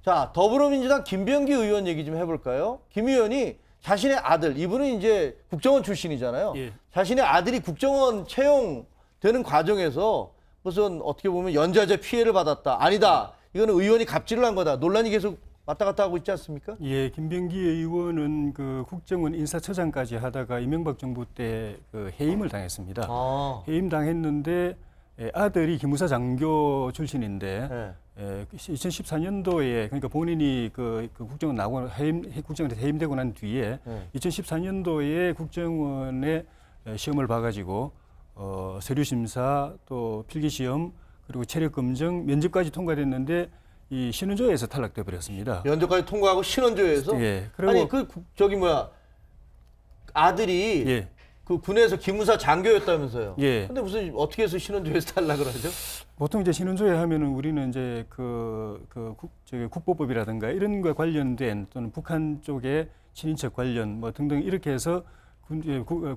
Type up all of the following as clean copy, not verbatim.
자, 더불어민주당 김병기 의원 얘기 좀 해볼까요? 김 의원이 자신의 아들, 이분은 이제 국정원 출신이잖아요. 예. 자신의 아들이 국정원 채용되는 과정에서 무슨 어떻게 보면 연좌제 피해를 받았다. 아니다. 이거는 의원이 갑질을 한 거다. 논란이 계속 왔다 갔다 하고 있지 않습니까? 예, 김병기 의원은 그 국정원 인사처장까지 하다가 이명박 정부 때 그 해임을 당했습니다. 아. 해임 당했는데 아들이 기무사 장교 출신인데 네. 2014년도에 그러니까 본인이 그 국정원 나고 국정원에서 해임되고 난 뒤에 2014년도에 국정원에 시험을 봐가지고 서류 심사 또 필기 시험 그리고 체력 검정 면접까지 통과됐는데 이 신원조회에서 탈락돼 버렸습니다. 면접까지 통과하고 신원조회에서? 예. 그리고 아니 저기 뭐야 아들이 예. 그 군에서 기무사 장교였다면서요? 예. 근데 무슨 어떻게 해서 신원조회에서 탈락을 하죠? 보통 이제 신원조회 하면은 우리는 이제 국보법이라든가 이런 거 관련된 또는 북한 쪽의 친인척 관련 뭐 등등 이렇게 해서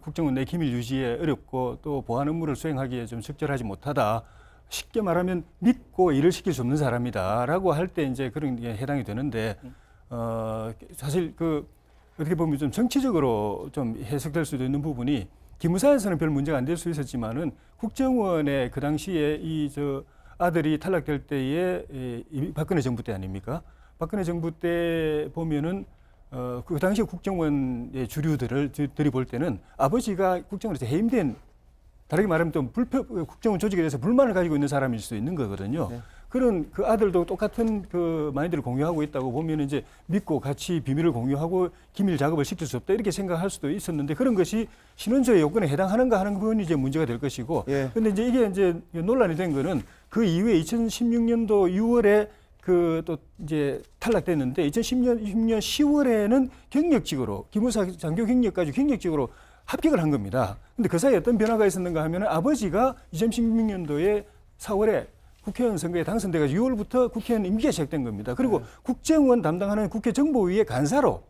국정원 내 기밀 유지에 어렵고 또 보안 업무를 수행하기에 좀 적절하지 못하다. 쉽게 말하면 믿고 일을 시킬 수 없는 사람이다라고 할 때 이제 그런 게 해당이 되는데 사실 어떻게 보면 좀 정치적으로 좀 해석될 수도 있는 부분이 기무사에서는 별 문제가 안 될 수 있었지만은 국정원의 그 당시에 아들이 탈락될 때에 박근혜 정부 때 아닙니까? 박근혜 정부 때 보면은 그 당시 국정원의 주류들이 볼 때는 아버지가 국정원에서 해임된 다르게 말하면 좀 국정원 조직에 대해서 불만을 가지고 있는 사람일 수 있는 거거든요. 네. 그런 그 아들도 똑같은 그 마인드를 공유하고 있다고 보면 이제 믿고 같이 비밀을 공유하고 기밀 작업을 시킬 수 없다 이렇게 생각할 수도 있었는데 그런 것이 신원조회 요건에 해당하는가 하는 부분이 이제 문제가 될 것이고. 그런데 이제 이게 이제 논란이 된 거는 그 이후에 2016년도 6월에 또 이제 탈락됐는데 2010년 10월에는 경력직으로 기무사 장교 경력까지 경력직으로 합격을 한 겁니다. 근데 그 사이에 어떤 변화가 있었는가 하면 아버지가 2016년도에 4월에 국회의원 선거에 당선돼가지고 6월부터 국회의원 임기가 시작된 겁니다. 그리고 국정원 담당하는 국회 정보위의 간사로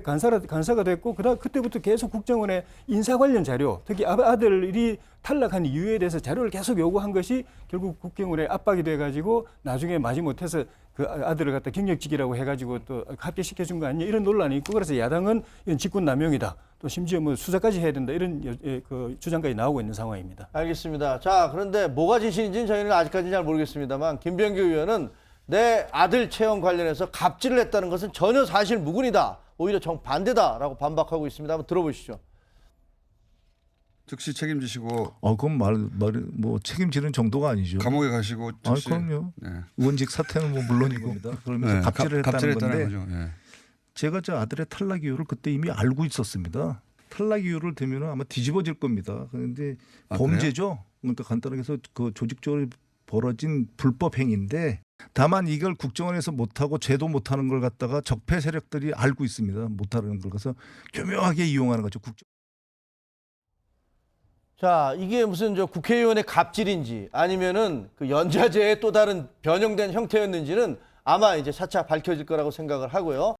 간사가 됐고 그때부터 계속 국정원의 인사 관련 자료, 특히 아들이 탈락한 이유에 대해서 자료를 계속 요구한 것이 결국 국정원의 압박이 돼가지고 나중에 마지못해서 그 아들을 갖다 경력직이라고 해가지고 또 합격시켜준 거 아니냐 이런 논란이 있고 그래서 야당은 이건 직권남용이다. 또 심지어 뭐 수사까지 해야 된다 이런 그 주장까지 나오고 있는 상황입니다. 알겠습니다. 자, 그런데 뭐가 진실인지는 저희는 아직까지는 잘 모르겠습니다만 김병기 의원은 내 아들 채용 관련해서 갑질을 했다는 것은 전혀 사실 무근이다. 오히려 정반대다라고 반박하고 있습니다. 한번 들어보시죠. 즉시 책임지시고. 그건 뭐 책임지는 정도가 아니죠. 감옥에 가시고. 즉시. 그럼요. 네. 의원직 사퇴는 뭐 물론이고. 그러면서 네, 갑질을 했다는 건데. 거죠. 네. 제가 저 아들의 탈락 이유를 그때 이미 알고 있었습니다. 탈락 이유를 대면 아마 뒤집어질 겁니다. 그런데 범죄죠. 그러니까 간단하게 해서 그 조직적으로 벌어진 불법 행위인데 다만 이걸 국정원에서 못하고 제도 못하는 걸 갖다가 적폐 세력들이 알고 있습니다. 못하는 걸 그래서 교묘하게 이용하는 거죠. 자, 이게 무슨 국회의원의 갑질인지 아니면은 그 연좌제의 또 다른 변형된 형태였는지는 아마 이제 차차 밝혀질 거라고 생각을 하고요.